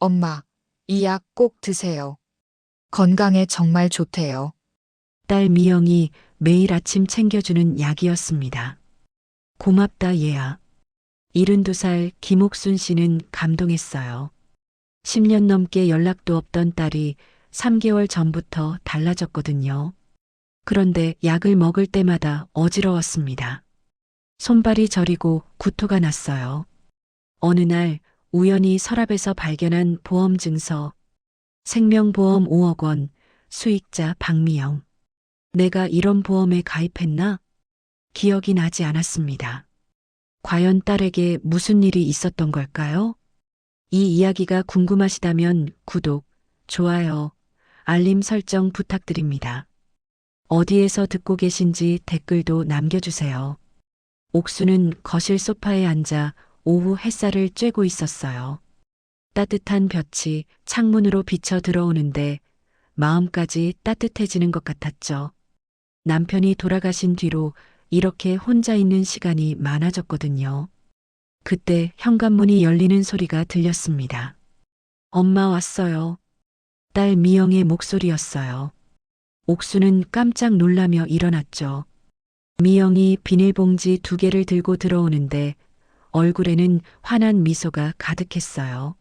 엄마, 이 약 꼭 드세요. 건강에 정말 좋대요. 딸 미영이 매일 아침 챙겨주는 약이었습니다. 고맙다 얘야. 72살 김옥순 씨는 감동했어요. 10년 넘게 연락도 없던 딸이 3개월 전부터 달라졌거든요. 그런데 약을 먹을 때마다 어지러웠습니다. 손발이 저리고 구토가 났어요. 어느 날 우연히 서랍에서 발견한 보험 증서, 생명보험 5억 원, 수익자 박미영. 내가 이런 보험에 가입했나? 기억이 나지 않았습니다. 과연 딸에게 무슨 일이 있었던 걸까요? 이 이야기가 궁금하시다면 구독, 좋아요, 알림 설정 부탁드립니다. 어디에서 듣고 계신지 댓글도 남겨주세요. 옥수는 거실 소파에 앉아 오후 햇살을 쬐고 있었어요. 따뜻한 볕이 창문으로 비쳐 들어오는데 마음까지 따뜻해지는 것 같았죠. 남편이 돌아가신 뒤로 이렇게 혼자 있는 시간이 많아졌거든요. 그때 현관문이 열리는 소리가 들렸습니다. 엄마 왔어요. 딸 미영의 목소리였어요. 옥수는 깜짝 놀라며 일어났죠. 미영이 비닐봉지 2개를 들고 들어오는데 얼굴에는 환한 미소가 가득했어요.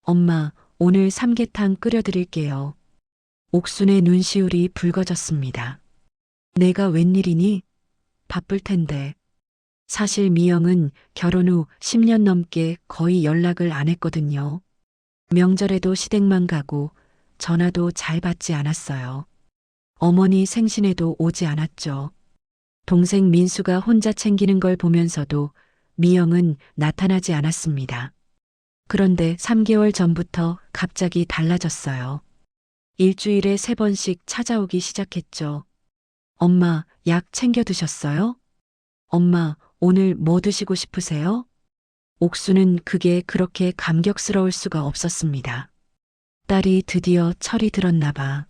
엄마, 오늘 삼계탕 끓여드릴게요. 옥순의 눈시울이 붉어졌습니다. 내가 웬일이니? 바쁠 텐데. 사실 미영은 결혼 후 10년 넘게 거의 연락을 안 했거든요. 명절에도 시댁만 가고 전화도 잘 받지 않았어요. 어머니 생신에도 오지 않았죠. 동생 민수가 혼자 챙기는 걸 보면서도 미영은 나타나지 않았습니다. 그런데 3개월 전부터 갑자기 달라졌어요. 일주일에 3번씩 찾아오기 시작했죠. 엄마, 약 챙겨 드셨어요? 엄마, 오늘 뭐 드시고 싶으세요? 옥수는 그게 그렇게 감격스러울 수가 없었습니다. 딸이 드디어 철이 들었나 봐.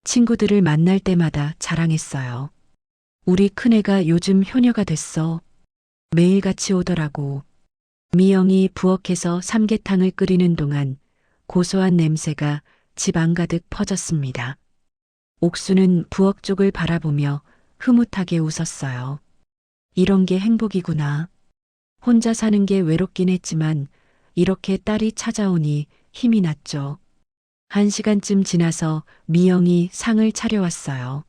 친구들을 만날 때마다 자랑했어요. 우리 큰애가 요즘 효녀가 됐어. 매일 같이 오더라고. 미영이 부엌에서 삼계탕을 끓이는 동안 고소한 냄새가 집 안가득 퍼졌습니다. 옥수는 부엌 쪽을 바라보며 흐뭇하게 웃었어요. 이런 게 행복이구나. 혼자 사는 게 외롭긴 했지만 이렇게 딸이 찾아오니 힘이 났죠. 1시간쯤 지나서 미영이 상을 차려왔어요.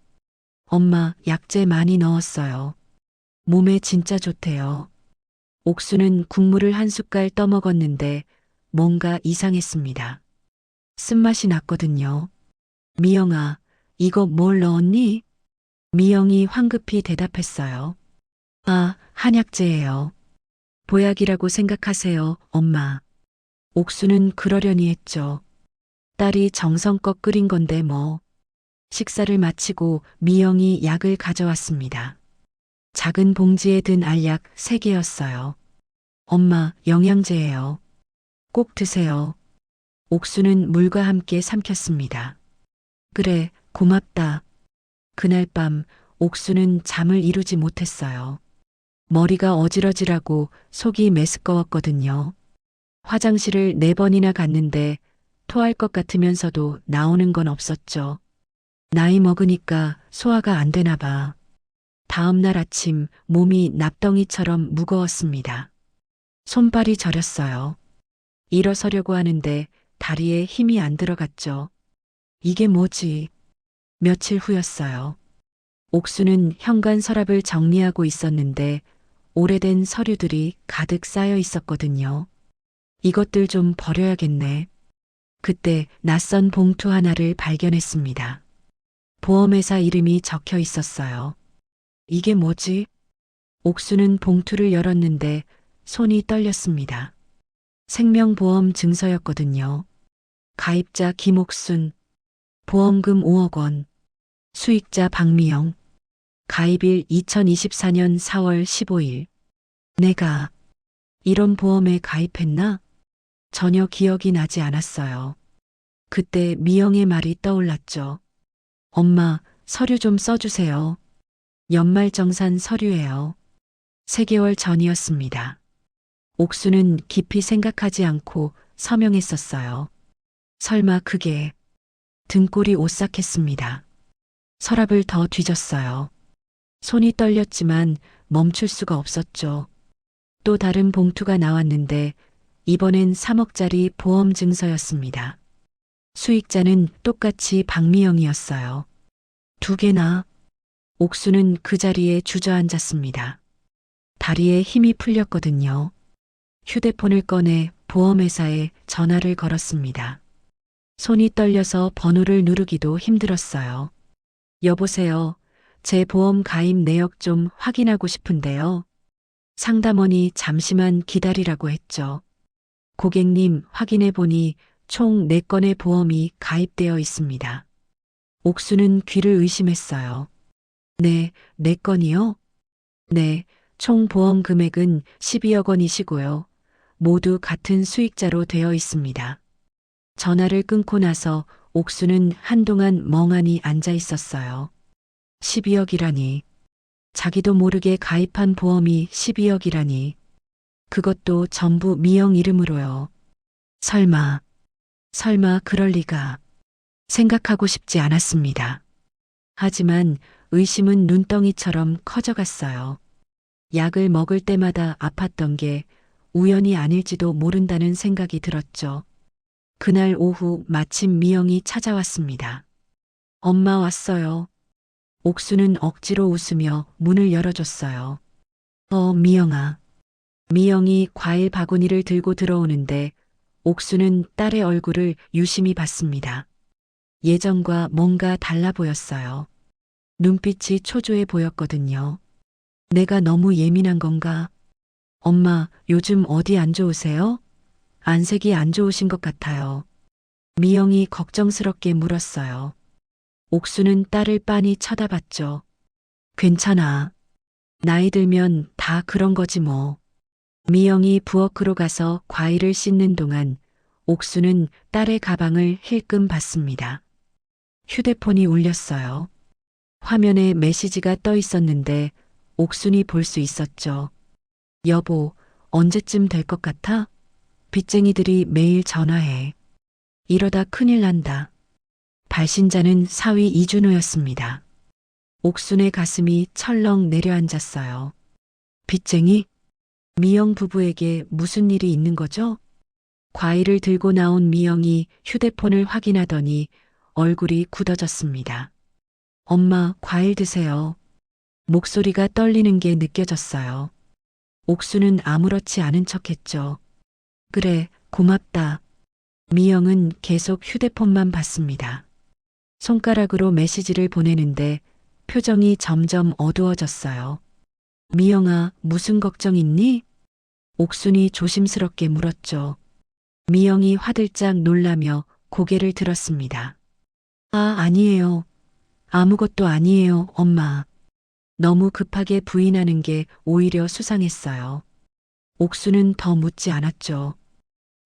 엄마, 약재 많이 넣었어요. 몸에 진짜 좋대요. 옥수는 국물을 한 숟갈 떠먹었는데 뭔가 이상했습니다. 쓴맛이 났거든요. 미영아, 이거 뭘 넣었니? 미영이 황급히 대답했어요. 아, 한약재예요. 보약이라고 생각하세요, 엄마. 옥수는 그러려니 했죠. 딸이 정성껏 끓인 건데 뭐. 식사를 마치고 미영이 약을 가져왔습니다. 작은 봉지에 든 알약 3개였어요. 엄마, 영양제예요. 꼭 드세요. 옥수는 물과 함께 삼켰습니다. 그래, 고맙다. 그날 밤 옥수는 잠을 이루지 못했어요. 머리가 어지러지라고 속이 메스꺼웠거든요. 화장실을 4번이나 갔는데 토할 것 같으면서도 나오는 건 없었죠. 나이 먹으니까 소화가 안 되나 봐. 다음 날 아침 몸이 납덩이처럼 무거웠습니다. 손발이 저렸어요. 일어서려고 하는데 다리에 힘이 안 들어갔죠. 이게 뭐지? 며칠 후였어요. 옥수는 현관 서랍을 정리하고 있었는데 오래된 서류들이 가득 쌓여 있었거든요. 이것들 좀 버려야겠네. 그때 낯선 봉투 하나를 발견했습니다. 보험회사 이름이 적혀 있었어요. 이게 뭐지? 옥수는 봉투를 열었는데 손이 떨렸습니다. 생명보험 증서였거든요. 가입자 김옥순, 보험금 5억 원, 수익자 박미영, 가입일 2024년 4월 15일. 내가 이런 보험에 가입했나? 전혀 기억이 나지 않았어요. 그때 미영의 말이 떠올랐죠. 엄마, 서류 좀 써주세요. 연말정산 서류예요. 3개월 전이었습니다. 옥수는 깊이 생각하지 않고 서명했었어요. 설마 그게 등골이 오싹했습니다. 서랍을 더 뒤졌어요. 손이 떨렸지만 멈출 수가 없었죠. 또 다른 봉투가 나왔는데 이번엔 3억짜리 보험 증서였습니다. 수익자는 똑같이 박미영이었어요. 두 개나. 옥수는 그 자리에 주저앉았습니다. 다리에 힘이 풀렸거든요. 휴대폰을 꺼내 보험회사에 전화를 걸었습니다. 손이 떨려서 번호를 누르기도 힘들었어요. 여보세요. 제 보험 가입 내역 좀 확인하고 싶은데요. 상담원이 잠시만 기다리라고 했죠. 고객님, 확인해 보니 총 4건의 보험이 가입되어 있습니다. 옥수는 귀를 의심했어요. 네, 4건이요? 네, 총 보험 금액은 12억 원이시고요. 모두 같은 수익자로 되어 있습니다. 전화를 끊고 나서 옥수는 한동안 멍하니 앉아 있었어요. 12억이라니. 자기도 모르게 가입한 보험이 12억이라니. 그것도 전부 미영 이름으로요. 설마 그럴 리가. 생각하고 싶지 않았습니다. 하지만 의심은 눈덩이처럼 커져갔어요. 약을 먹을 때마다 아팠던 게 우연이 아닐지도 모른다는 생각이 들었죠. 그날 오후 마침 미영이 찾아왔습니다. 엄마 왔어요. 옥수는 억지로 웃으며 문을 열어줬어요. 미영아. 미영이 과일 바구니를 들고 들어오는데 옥수는 딸의 얼굴을 유심히 봤습니다. 예전과 뭔가 달라 보였어요. 눈빛이 초조해 보였거든요. 내가 너무 예민한 건가? 엄마, 요즘 어디 안 좋으세요? 안색이 안 좋으신 것 같아요. 미영이 걱정스럽게 물었어요. 옥수는 딸을 빤히 쳐다봤죠. 괜찮아. 나이 들면 다 그런 거지 뭐. 미영이 부엌으로 가서 과일을 씻는 동안 옥수는 딸의 가방을 힐끔 봤습니다. 휴대폰이 울렸어요. 화면에 메시지가 떠 있었는데 옥순이 볼 수 있었죠. 여보, 언제쯤 될 것 같아? 빚쟁이들이 매일 전화해. 이러다 큰일 난다. 발신자는 사위 이준호였습니다. 옥순의 가슴이 철렁 내려앉았어요. 빚쟁이? 미영 부부에게 무슨 일이 있는 거죠? 과일을 들고 나온 미영이 휴대폰을 확인하더니 얼굴이 굳어졌습니다. 엄마, 과일 드세요. 목소리가 떨리는 게 느껴졌어요. 옥수는 아무렇지 않은 척했죠. 그래, 고맙다. 미영은 계속 휴대폰만 봤습니다. 손가락으로 메시지를 보내는데 표정이 점점 어두워졌어요. 미영아, 무슨 걱정 있니? 옥순이 조심스럽게 물었죠. 미영이 화들짝 놀라며 고개를 들었습니다. 아니에요. 아무것도 아니에요, 엄마. 너무 급하게 부인하는 게 오히려 수상했어요. 옥수는 더 묻지 않았죠.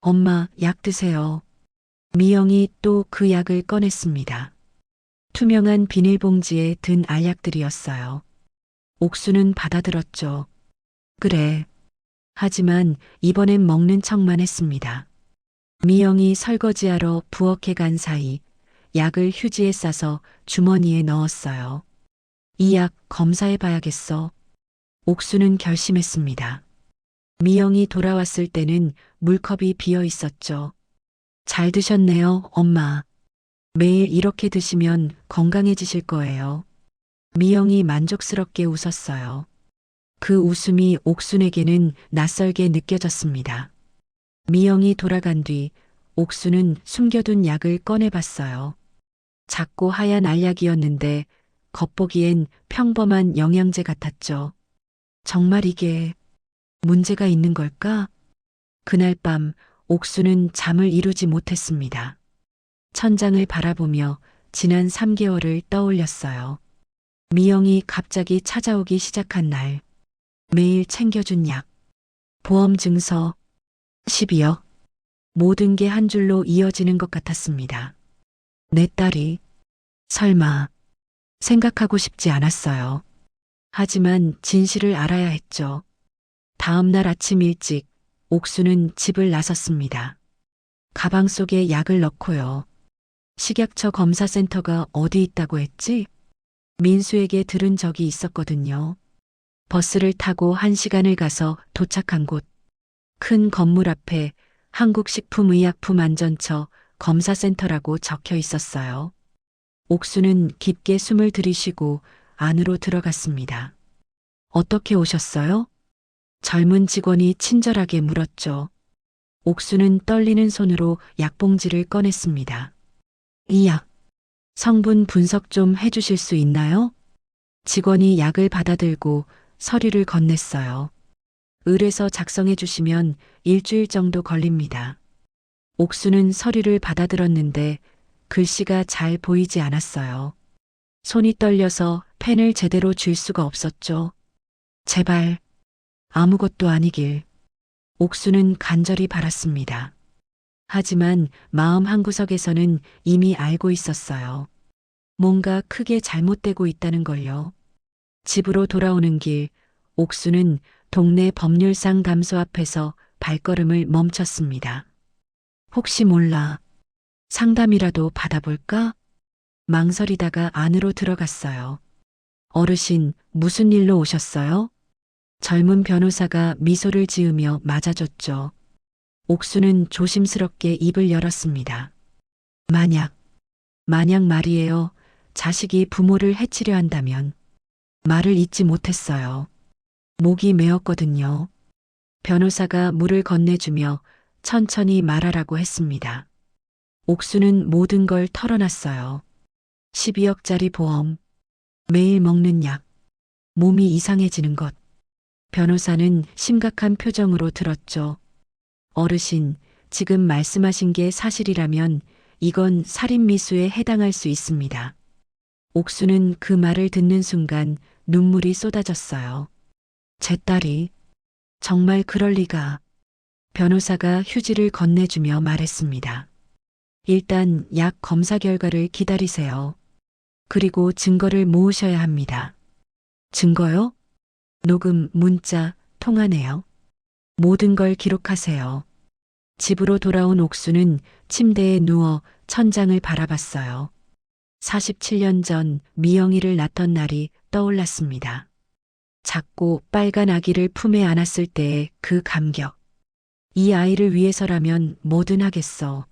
엄마, 약 드세요. 미영이 또 그 약을 꺼냈습니다. 투명한 비닐봉지에 든 알약들이었어요. 옥수는 받아들었죠. 그래. 하지만 이번엔 먹는 척만 했습니다. 미영이 설거지하러 부엌에 간 사이 약을 휴지에 싸서 주머니에 넣었어요. 이 약 검사해 봐야겠어. 옥수는 결심했습니다. 미영이 돌아왔을 때는 물컵이 비어 있었죠. 잘 드셨네요, 엄마. 매일 이렇게 드시면 건강해지실 거예요. 미영이 만족스럽게 웃었어요. 그 웃음이 옥순에게는 낯설게 느껴졌습니다. 미영이 돌아간 뒤 옥수는 숨겨둔 약을 꺼내봤어요. 작고 하얀 알약이었는데 겉보기엔 평범한 영양제 같았죠. 정말 이게 문제가 있는 걸까? 그날 밤 옥수는 잠을 이루지 못했습니다. 천장을 바라보며 지난 3개월을 떠올렸어요. 미영이 갑자기 찾아오기 시작한 날, 매일 챙겨준 약, 보험 증서, 12억, 모든 게 한 줄로 이어지는 것 같았습니다. 내 딸이, 설마, 생각하고 싶지 않았어요. 하지만 진실을 알아야 했죠. 다음 날 아침 일찍 옥수는 집을 나섰습니다. 가방 속에 약을 넣고요. 식약처 검사센터가 어디 있다고 했지? 민수에게 들은 적이 있었거든요. 버스를 타고 1시간을 가서 도착한 곳. 큰 건물 앞에 한국식품의약품안전처 검사센터라고 적혀 있었어요. 옥수는 깊게 숨을 들이쉬고 안으로 들어갔습니다. 어떻게 오셨어요? 젊은 직원이 친절하게 물었죠. 옥수는 떨리는 손으로 약봉지를 꺼냈습니다. 이 약, 성분 분석 좀 해주실 수 있나요? 직원이 약을 받아들고 서류를 건넸어요. 을에서 작성해 주시면 일주일 정도 걸립니다. 옥수는 서류를 받아들었는데 글씨가 잘 보이지 않았어요. 손이 떨려서 펜을 제대로 쥘 수가 없었죠. 제발, 아무것도 아니길. 옥수는 간절히 바랐습니다. 하지만 마음 한구석에서는 이미 알고 있었어요. 뭔가 크게 잘못되고 있다는 걸요. 집으로 돌아오는 길, 옥수는 동네 법률상담소 앞에서 발걸음을 멈췄습니다. 혹시 몰라. 상담이라도 받아볼까? 망설이다가 안으로 들어갔어요. 어르신, 무슨 일로 오셨어요? 젊은 변호사가 미소를 지으며 맞아줬죠. 옥수는 조심스럽게 입을 열었습니다. 만약 말이에요. 자식이 부모를 해치려 한다면. 말을 잇지 못했어요. 목이 메었거든요. 변호사가 물을 건네주며 천천히 말하라고 했습니다. 옥수는 모든 걸 털어놨어요. 12억짜리 보험, 매일 먹는 약, 몸이 이상해지는 것. 변호사는 심각한 표정으로 들었죠. 어르신, 지금 말씀하신 게 사실이라면 이건 살인미수에 해당할 수 있습니다. 옥수는 그 말을 듣는 순간 눈물이 쏟아졌어요. 제 딸이 정말 그럴 리가. 변호사가 휴지를 건네주며 말했습니다. 일단 약 검사 결과를 기다리세요. 그리고 증거를 모으셔야 합니다. 증거요? 녹음, 문자, 통화네요. 모든 걸 기록하세요. 집으로 돌아온 옥수는 침대에 누워 천장을 바라봤어요. 47년 전 미영이를 낳던 날이 떠올랐습니다. 작고 빨간 아기를 품에 안았을 때의 그 감격. 이 아이를 위해서라면 뭐든 하겠어.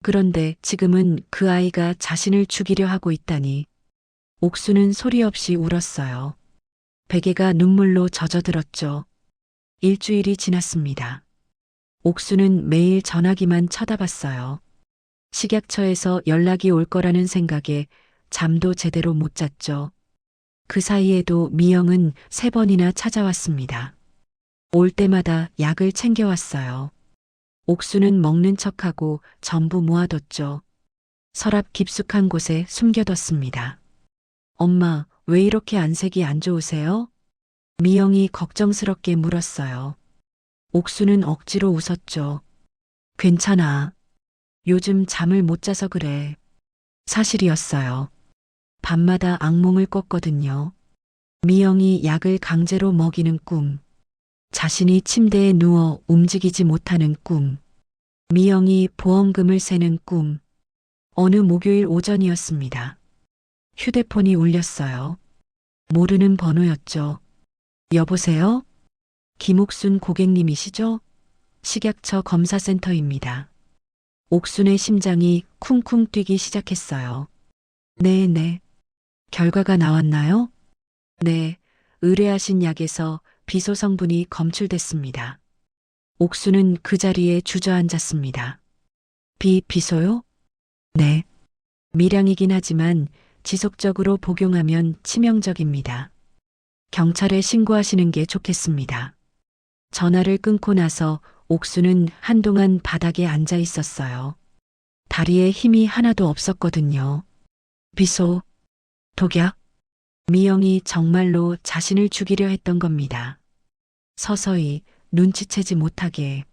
그런데 지금은 그 아이가 자신을 죽이려 하고 있다니. 옥수는 소리 없이 울었어요. 베개가 눈물로 젖어들었죠. 일주일이 지났습니다. 옥수는 매일 전화기만 쳐다봤어요. 식약처에서 연락이 올 거라는 생각에 잠도 제대로 못 잤죠. 그 사이에도 미영은 3번이나 찾아왔습니다. 올 때마다 약을 챙겨왔어요. 옥수는 먹는 척하고 전부 모아뒀죠. 서랍 깊숙한 곳에 숨겨뒀습니다. 엄마, 왜 이렇게 안색이 안 좋으세요? 미영이 걱정스럽게 물었어요. 옥수는 억지로 웃었죠. 괜찮아. 요즘 잠을 못 자서 그래. 사실이었어요. 밤마다 악몽을 꿨거든요. 미영이 약을 강제로 먹이는 꿈. 자신이 침대에 누워 움직이지 못하는 꿈. 미영이 보험금을 세는 꿈. 어느 목요일 오전이었습니다. 휴대폰이 울렸어요. 모르는 번호였죠. 여보세요? 김옥순 고객님이시죠? 식약처 검사센터입니다. 옥순의 심장이 쿵쿵 뛰기 시작했어요. 네. 결과가 나왔나요? 네, 의뢰하신 약에서 비소 성분이 검출됐습니다. 옥수는 그 자리에 주저앉았습니다. 비소요? 네. 미량이긴 하지만 지속적으로 복용하면 치명적입니다. 경찰에 신고하시는 게 좋겠습니다. 전화를 끊고 나서 옥수는 한동안 바닥에 앉아 있었어요. 다리에 힘이 하나도 없었거든요. 비소, 독약? 미영이 정말로 자신을 죽이려 했던 겁니다. 서서히 눈치채지 못하게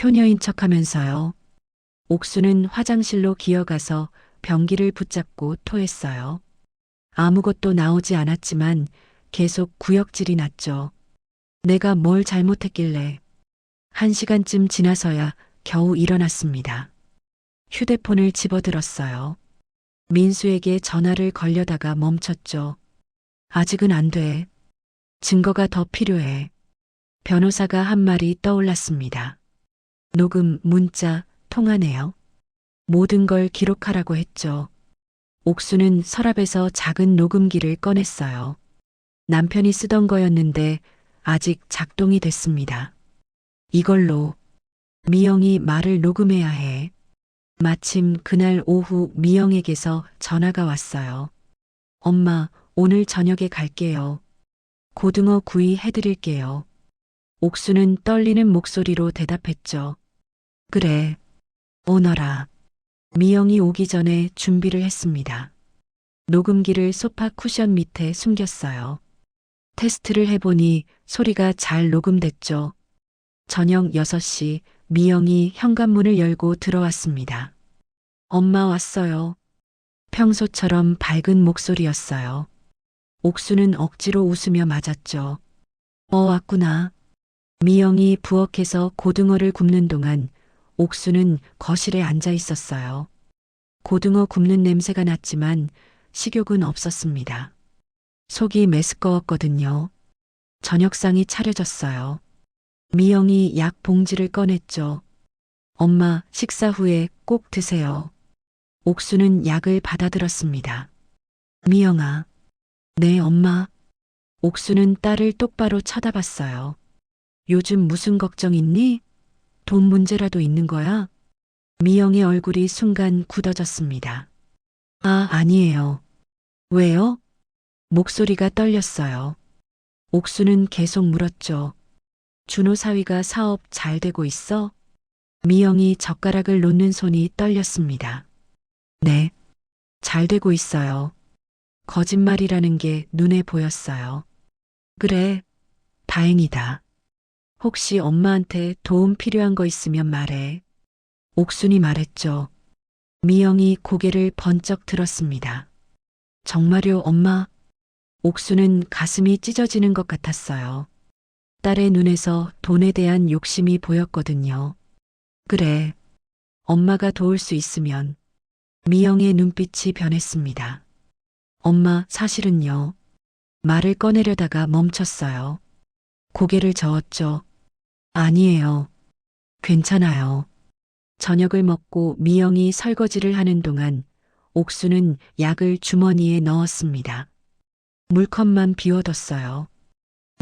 효녀인 척하면서요. 옥수는 화장실로 기어가서 변기를 붙잡고 토했어요. 아무것도 나오지 않았지만 계속 구역질이 났죠. 내가 뭘 잘못했길래. 1시간쯤 지나서야 겨우 일어났습니다. 휴대폰을 집어들었어요. 민수에게 전화를 걸려다가 멈췄죠. 아직은 안 돼. 증거가 더 필요해. 변호사가 한 말이 떠올랐습니다. 녹음, 문자, 통화네요. 모든 걸 기록하라고 했죠. 옥수는 서랍에서 작은 녹음기를 꺼냈어요. 남편이 쓰던 거였는데 아직 작동이 됐습니다. 이걸로 미영이 말을 녹음해야 해. 마침 그날 오후 미영에게서 전화가 왔어요. 엄마, 오늘 저녁에 갈게요. 고등어 구이 해드릴게요. 옥수는 떨리는 목소리로 대답했죠. 그래, 오너라. 미영이 오기 전에 준비를 했습니다. 녹음기를 소파 쿠션 밑에 숨겼어요. 테스트를 해보니 소리가 잘 녹음됐죠. 저녁 6시 미영이 현관문을 열고 들어왔습니다. 엄마 왔어요. 평소처럼 밝은 목소리였어요. 옥수는 억지로 웃으며 맞았죠. 왔구나. 미영이 부엌에서 고등어를 굽는 동안 옥수는 거실에 앉아 있었어요. 고등어 굽는 냄새가 났지만 식욕은 없었습니다. 속이 메스꺼웠거든요. 저녁상이 차려졌어요. 미영이 약 봉지를 꺼냈죠. 엄마, 식사 후에 꼭 드세요. 옥수는 약을 받아들었습니다. 미영아. 네, 엄마. 옥수는 딸을 똑바로 쳐다봤어요. 요즘 무슨 걱정 있니? 돈 문제라도 있는 거야? 미영의 얼굴이 순간 굳어졌습니다. 아니에요. 왜요? 목소리가 떨렸어요. 옥수는 계속 물었죠. 준호 사위가 사업 잘 되고 있어? 미영이 젓가락을 놓는 손이 떨렸습니다. 네, 잘 되고 있어요. 거짓말이라는 게 눈에 보였어요. 그래, 다행이다. 혹시 엄마한테 도움 필요한 거 있으면 말해. 옥순이 말했죠. 미영이 고개를 번쩍 들었습니다. 정말요, 엄마? 옥수는 가슴이 찢어지는 것 같았어요. 딸의 눈에서 돈에 대한 욕심이 보였거든요. 그래, 엄마가 도울 수 있으면. 미영의 눈빛이 변했습니다. 엄마, 사실은요. 말을 꺼내려다가 멈췄어요. 고개를 저었죠. 아니에요. 괜찮아요. 저녁을 먹고 미영이 설거지를 하는 동안 옥수는 약을 주머니에 넣었습니다. 물컵만 비워뒀어요.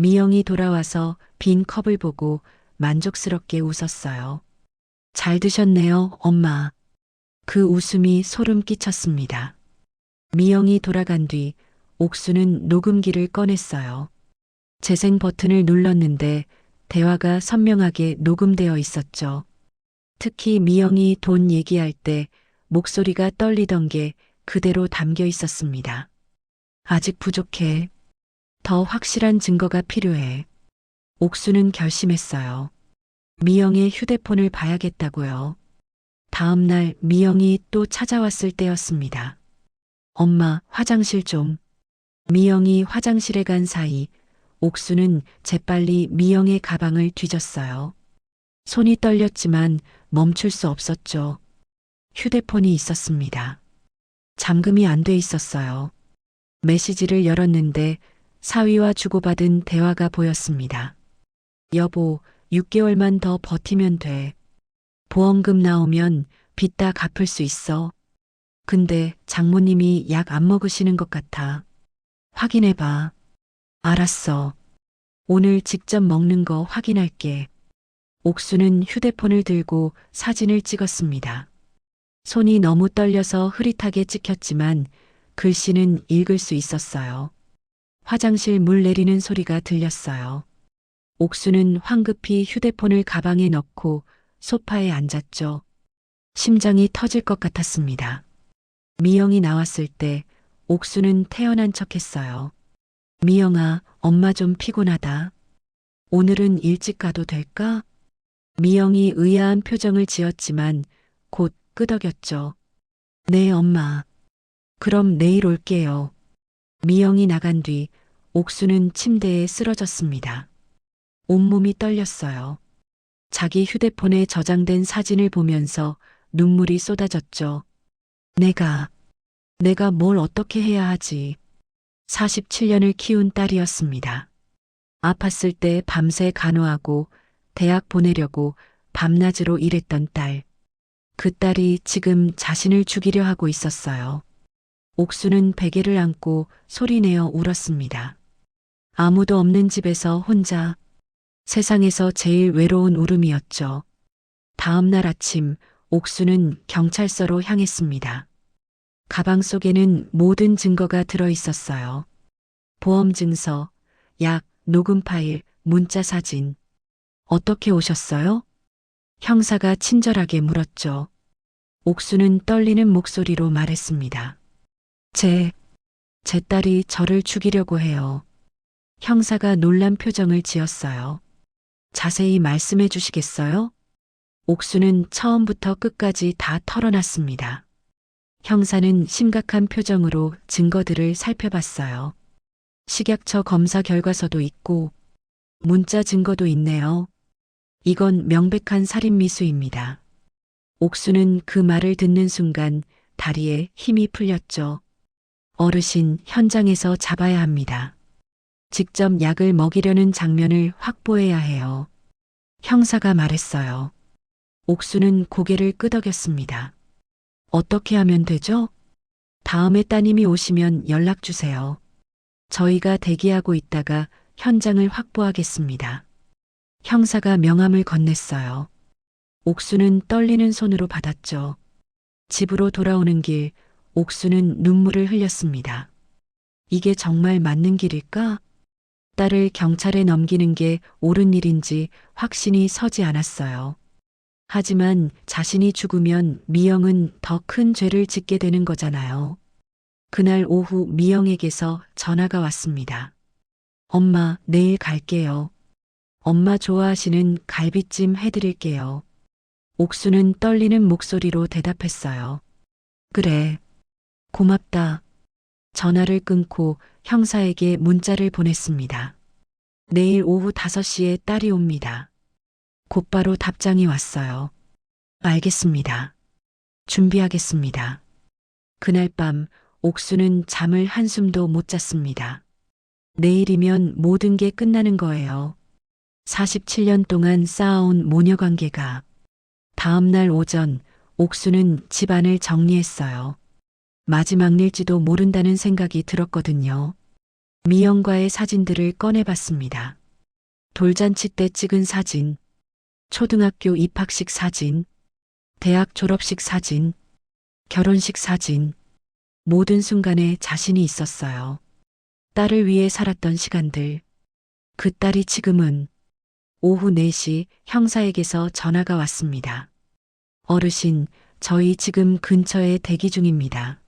미영이 돌아와서 빈 컵을 보고 만족스럽게 웃었어요. 잘 드셨네요, 엄마. 그 웃음이 소름 끼쳤습니다. 미영이 돌아간 뒤 옥수는 녹음기를 꺼냈어요. 재생 버튼을 눌렀는데 대화가 선명하게 녹음되어 있었죠. 특히 미영이 돈 얘기할 때 목소리가 떨리던 게 그대로 담겨 있었습니다. 아직 부족해. 더 확실한 증거가 필요해. 옥수는 결심했어요. 미영의 휴대폰을 봐야겠다고요. 다음 날 미영이 또 찾아왔을 때였습니다. 엄마, 화장실 좀. 미영이 화장실에 간 사이 옥수는 재빨리 미영의 가방을 뒤졌어요. 손이 떨렸지만 멈출 수 없었죠. 휴대폰이 있었습니다. 잠금이 안 돼 있었어요. 메시지를 열었는데 사위와 주고받은 대화가 보였습니다. 여보, 6개월만 더 버티면 돼. 보험금 나오면 빚 다 갚을 수 있어. 근데 장모님이 약 안 먹으시는 것 같아. 확인해봐. 알았어. 오늘 직접 먹는 거 확인할게. 옥수는 휴대폰을 들고 사진을 찍었습니다. 손이 너무 떨려서 흐릿하게 찍혔지만 글씨는 읽을 수 있었어요. 화장실 물 내리는 소리가 들렸어요. 옥수는 황급히 휴대폰을 가방에 넣고 소파에 앉았죠. 심장이 터질 것 같았습니다. 미영이 나왔을 때 옥수는 태어난 척했어요. 미영아, 엄마 좀 피곤하다. 오늘은 일찍 가도 될까? 미영이 의아한 표정을 지었지만 곧 끄덕였죠. 네, 엄마. 그럼 내일 올게요. 미영이 나간 뒤 옥수는 침대에 쓰러졌습니다. 온몸이 떨렸어요. 자기 휴대폰에 저장된 사진을 보면서 눈물이 쏟아졌죠. 내가 뭘 어떻게 해야 하지? 47년을 키운 딸이었습니다. 아팠을 때 밤새 간호하고 대학 보내려고 밤낮으로 일했던 딸. 그 딸이 지금 자신을 죽이려 하고 있었어요. 옥수는 베개를 안고 소리내어 울었습니다. 아무도 없는 집에서 혼자 세상에서 제일 외로운 울음이었죠. 다음 날 아침 옥수는 경찰서로 향했습니다. 가방 속에는 모든 증거가 들어 있었어요. 보험 증서, 약, 녹음 파일, 문자 사진. 어떻게 오셨어요? 형사가 친절하게 물었죠. 옥수는 떨리는 목소리로 말했습니다. 제 딸이 저를 죽이려고 해요. 형사가 놀란 표정을 지었어요. 자세히 말씀해 주시겠어요? 옥수는 처음부터 끝까지 다 털어놨습니다. 형사는 심각한 표정으로 증거들을 살펴봤어요. 식약처 검사 결과서도 있고 문자 증거도 있네요. 이건 명백한 살인미수입니다. 옥수는 그 말을 듣는 순간 다리에 힘이 풀렸죠. 어르신, 현장에서 잡아야 합니다. 직접 약을 먹이려는 장면을 확보해야 해요. 형사가 말했어요. 옥수는 고개를 끄덕였습니다. 어떻게 하면 되죠? 다음에 따님이 오시면 연락 주세요. 저희가 대기하고 있다가 현장을 확보하겠습니다. 형사가 명함을 건넸어요. 옥수는 떨리는 손으로 받았죠. 집으로 돌아오는 길, 옥수는 눈물을 흘렸습니다. 이게 정말 맞는 길일까? 딸을 경찰에 넘기는 게 옳은 일인지 확신이 서지 않았어요. 하지만 자신이 죽으면 미영은 더 큰 죄를 짓게 되는 거잖아요. 그날 오후 미영에게서 전화가 왔습니다. 엄마, 내일 갈게요. 엄마 좋아하시는 갈비찜 해드릴게요. 옥수는 떨리는 목소리로 대답했어요. 그래. 고맙다. 전화를 끊고 형사에게 문자를 보냈습니다. 내일 오후 5시에 딸이 옵니다. 곧바로 답장이 왔어요. 알겠습니다. 준비하겠습니다. 그날 밤 옥수는 잠을 한숨도 못 잤습니다. 내일이면 모든 게 끝나는 거예요. 47년 동안 쌓아온 모녀 관계가. 다음 날 오전 옥수는 집안을 정리했어요. 마지막 일지도 모른다는 생각이 들었거든요. 미영과의 사진들을 꺼내봤습니다. 돌잔치 때 찍은 사진, 초등학교 입학식 사진, 대학 졸업식 사진, 결혼식 사진. 모든 순간에 자신이 있었어요. 딸을 위해 살았던 시간들. 그 딸이 지금은 오후 4시 형사에게서 전화가 왔습니다. 어르신, 저희 지금 근처에 대기 중입니다.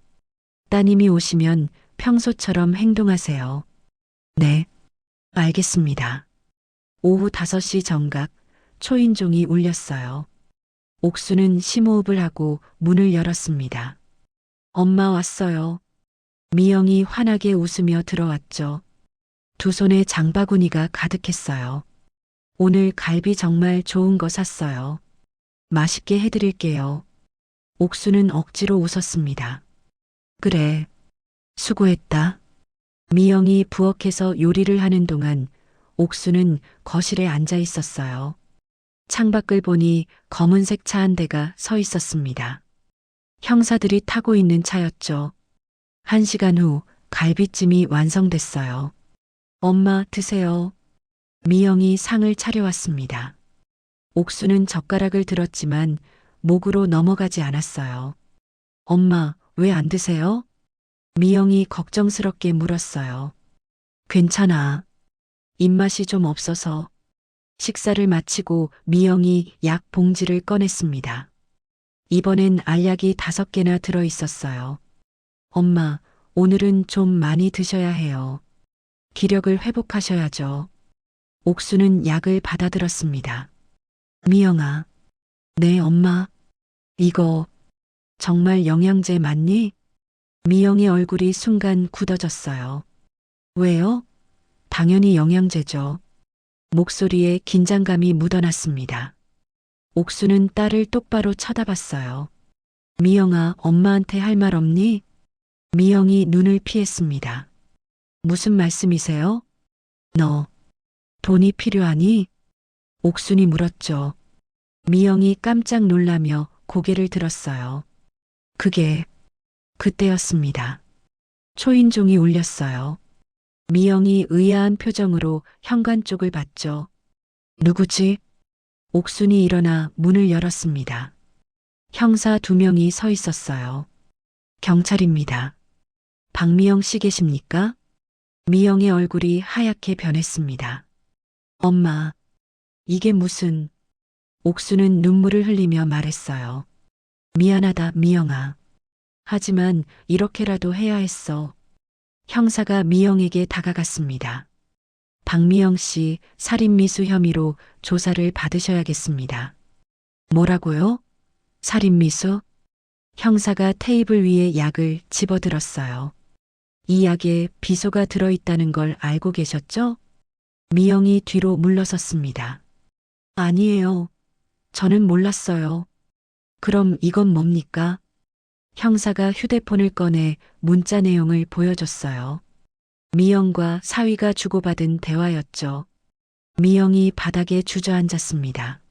따님이 오시면 평소처럼 행동하세요. 네, 알겠습니다. 오후 5시 정각 초인종이 울렸어요. 옥수는 심호흡을 하고 문을 열었습니다. 엄마 왔어요. 미영이 환하게 웃으며 들어왔죠. 두 손에 장바구니가 가득했어요. 오늘 갈비 정말 좋은 거 샀어요. 맛있게 해드릴게요. 옥수는 억지로 웃었습니다. 그래, 수고했다. 미영이 부엌에서 요리를 하는 동안 옥수는 거실에 앉아 있었어요. 창밖을 보니 검은색 차 한 대가 서 있었습니다. 형사들이 타고 있는 차였죠. 1시간 후 갈비찜이 완성됐어요. 엄마 드세요. 미영이 상을 차려왔습니다. 옥수는 젓가락을 들었지만 목으로 넘어가지 않았어요. 엄마, 왜 안 드세요? 미영이 걱정스럽게 물었어요. 괜찮아. 입맛이 좀 없어서. 식사를 마치고 미영이 약 봉지를 꺼냈습니다. 이번엔 알약이 5개나 들어 있었어요. 엄마, 오늘은 좀 많이 드셔야 해요. 기력을 회복하셔야죠. 옥수는 약을 받아들었습니다. 미영아. 네, 엄마. 이거 정말 영양제 맞니? 미영의 얼굴이 순간 굳어졌어요. 왜요? 당연히 영양제죠. 목소리에 긴장감이 묻어났습니다. 옥수는 딸을 똑바로 쳐다봤어요. 미영아, 엄마한테 할 말 없니? 미영이 눈을 피했습니다. 무슨 말씀이세요? 너, 돈이 필요하니? 옥순이 물었죠. 미영이 깜짝 놀라며 고개를 들었어요. 그때였습니다. 초인종이 울렸어요. 미영이 의아한 표정으로 현관 쪽을 봤죠. 누구지? 옥순이 일어나 문을 열었습니다. 형사 2명이 서 있었어요. 경찰입니다. 박미영 씨 계십니까? 미영의 얼굴이 하얗게 변했습니다. 엄마, 이게 무슨... 옥수는 눈물을 흘리며 말했어요. 미안하다, 미영아. 하지만 이렇게라도 해야 했어. 형사가 미영에게 다가갔습니다. 박미영 씨 살인미수 혐의로 조사를 받으셔야겠습니다. 뭐라고요? 살인미수? 형사가 테이블 위에 약을 집어들었어요. 이 약에 비소가 들어있다는 걸 알고 계셨죠? 미영이 뒤로 물러섰습니다. 아니에요. 저는 몰랐어요. 그럼 이건 뭡니까? 형사가 휴대폰을 꺼내 문자 내용을 보여줬어요. 미영과 사위가 주고받은 대화였죠. 미영이 바닥에 주저앉았습니다.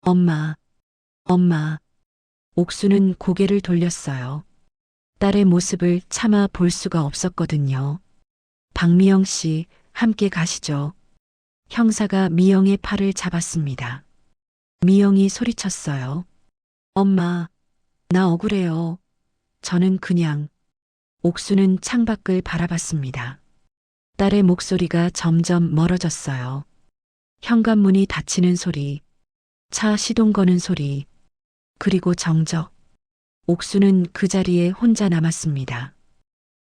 엄마. 옥수는 고개를 돌렸어요. 딸의 모습을 차마 볼 수가 없었거든요. 박미영 씨, 함께 가시죠. 형사가 미영의 팔을 잡았습니다. 미영이 소리쳤어요. 엄마, 나 억울해요. 저는 그냥... 옥수는 창밖을 바라봤습니다. 딸의 목소리가 점점 멀어졌어요. 현관문이 닫히는 소리, 차 시동 거는 소리, 그리고 정적. 옥수는 그 자리에 혼자 남았습니다.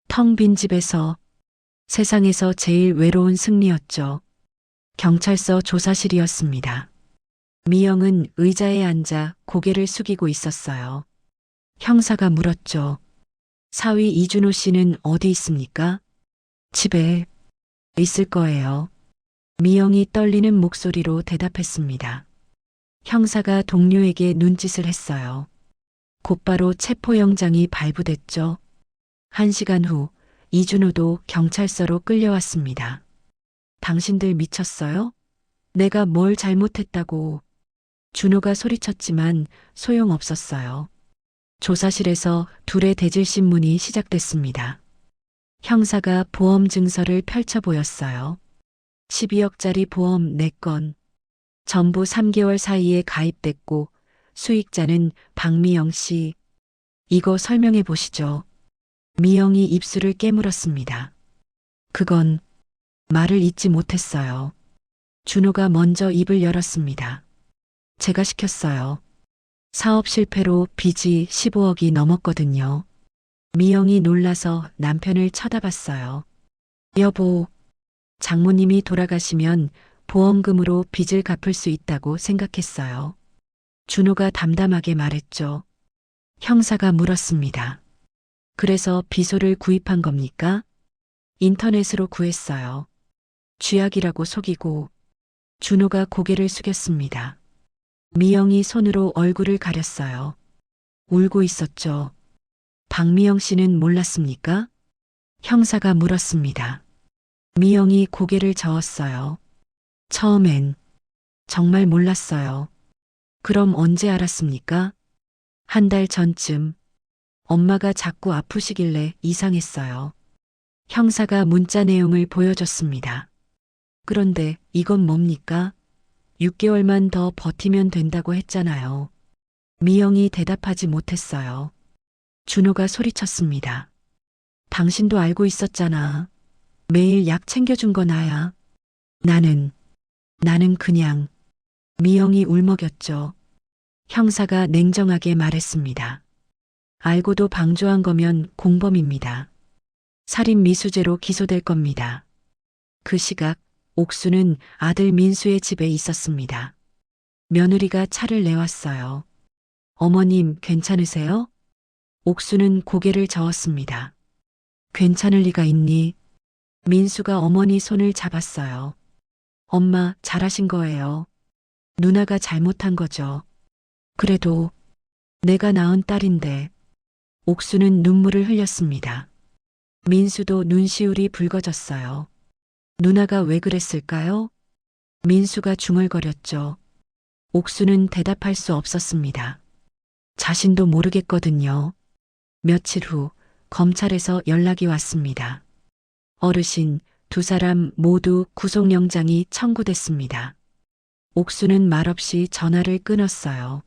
텅 빈 집에서 세상에서 제일 외로운 승리였죠. 경찰서 조사실이었습니다. 미영은 의자에 앉아 고개를 숙이고 있었어요. 형사가 물었죠. 사위 이준호 씨는 어디 있습니까? 집에 있을 거예요. 미영이 떨리는 목소리로 대답했습니다. 형사가 동료에게 눈짓을 했어요. 곧바로 체포영장이 발부됐죠. 1시간 후 이준호도 경찰서로 끌려왔습니다. 당신들 미쳤어요? 내가 뭘 잘못했다고. 준호가 소리쳤지만 소용없었어요. 조사실에서 둘의 대질신문이 시작됐습니다. 형사가 보험 증서를 펼쳐 보였어요. 12억짜리 보험 4건. 전부 3개월 사이에 가입됐고 수익자는 박미영 씨. 이거 설명해 보시죠. 미영이 입술을 깨물었습니다. 그건 말을 잇지 못했어요. 준호가 먼저 입을 열었습니다. 제가 시켰어요. 사업 실패로 빚이 15억이 넘었거든요. 미영이 놀라서 남편을 쳐다봤어요. 여보, 장모님이 돌아가시면 보험금으로 빚을 갚을 수 있다고 생각했어요. 준호가 담담하게 말했죠. 형사가 물었습니다. 그래서 비소를 구입한 겁니까? 인터넷으로 구했어요. 쥐약이라고 속이고. 준호가 고개를 숙였습니다. 미영이 손으로 얼굴을 가렸어요. 울고 있었죠. 박미영 씨는 몰랐습니까? 형사가 물었습니다. 미영이 고개를 저었어요. 처음엔 정말 몰랐어요. 그럼 언제 알았습니까? 1달 전쯤. 엄마가 자꾸 아프시길래 이상했어요. 형사가 문자 내용을 보여줬습니다. 그런데 이건 뭡니까? 6개월만 더 버티면 된다고 했잖아요. 미영이 대답하지 못했어요. 준호가 소리쳤습니다. 당신도 알고 있었잖아. 매일 약 챙겨준 거 나야. 나는 그냥... 미영이 울먹였죠. 형사가 냉정하게 말했습니다. 알고도 방조한 거면 공범입니다. 살인 미수죄로 기소될 겁니다. 그 시각 옥수는 아들 민수의 집에 있었습니다. 며느리가 차를 내왔어요. 어머님 괜찮으세요? 옥수는 고개를 저었습니다. 괜찮을 리가 있니? 민수가 어머니 손을 잡았어요. 엄마 잘하신 거예요. 누나가 잘못한 거죠. 그래도 내가 낳은 딸인데. 옥수는 눈물을 흘렸습니다. 민수도 눈시울이 붉어졌어요. 누나가 왜 그랬을까요? 민수가 중얼거렸죠. 옥수는 대답할 수 없었습니다. 자신도 모르겠거든요. 며칠 후 검찰에서 연락이 왔습니다. 어르신, 두 사람 모두 구속영장이 청구됐습니다. 옥수는 말없이 전화를 끊었어요.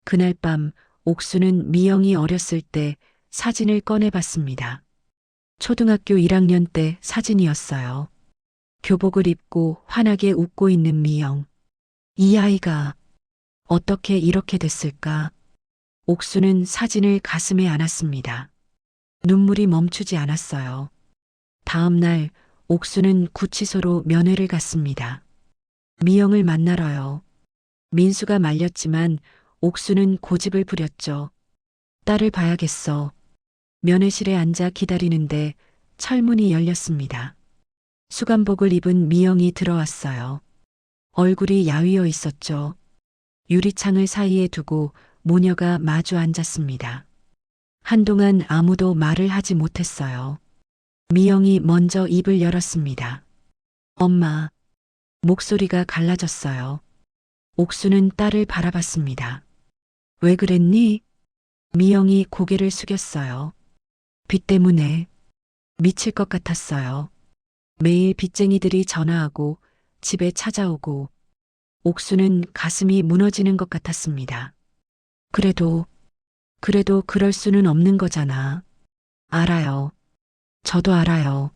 그날 밤 옥수는 미영이 어렸을 때 사진을 꺼내봤습니다. 초등학교 1학년 때 사진이었어요. 교복을 입고 환하게 웃고 있는 미영. 이 아이가 어떻게 이렇게 됐을까? 옥수는 사진을 가슴에 안았습니다. 눈물이 멈추지 않았어요. 다음 날 옥수는 구치소로 면회를 갔습니다. 미영을 만나러요. 민수가 말렸지만 옥수는 고집을 부렸죠. 딸을 봐야겠어. 면회실에 앉아 기다리는데 철문이 열렸습니다. 수감복을 입은 미영이 들어왔어요. 얼굴이 야위어 있었죠. 유리창을 사이에 두고 모녀가 마주 앉았습니다. 한동안 아무도 말을 하지 못했어요. 미영이 먼저 입을 열었습니다. 엄마. 목소리가 갈라졌어요. 옥수는 딸을 바라봤습니다. 왜 그랬니? 미영이 고개를 숙였어요. 빚 때문에 미칠 것 같았어요. 매일 빚쟁이들이 전화하고 집에 찾아오고 옥수는 가슴이 무너지는 것 같았습니다. 그래도 그럴 수는 없는 거잖아. 알아요. 저도 알아요.